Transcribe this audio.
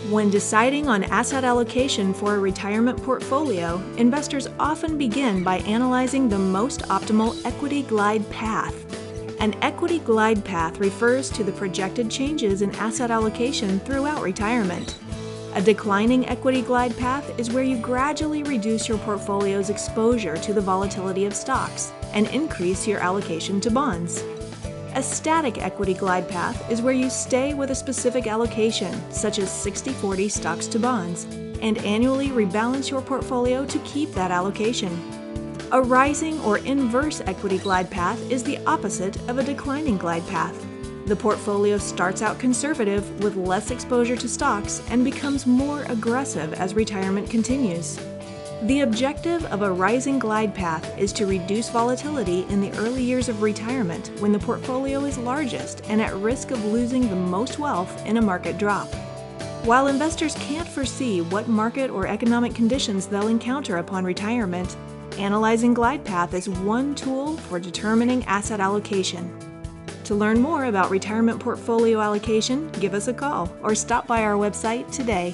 When deciding on asset allocation for a retirement portfolio, investors often begin by analyzing the most optimal equity glide path. An equity glide path refers to the projected changes in asset allocation throughout retirement. A declining equity glide path is where you gradually reduce your portfolio's exposure to the volatility of stocks and increase your allocation to bonds. A static equity glide path is where you stay with a specific allocation, such as 60-40 stocks to bonds, and annually rebalance your portfolio to keep that allocation. A rising or inverse equity glide path is the opposite of a declining glide path. The portfolio starts out conservative with less exposure to stocks and becomes more aggressive as retirement continues. The objective of a rising glide path is to reduce volatility in the early years of retirement when the portfolio is largest and at risk of losing the most wealth in a market drop. While investors can't foresee what market or economic conditions they'll encounter upon retirement, analyzing glide path is one tool for determining asset allocation. To learn more about retirement portfolio allocation, give us a call or stop by our website today.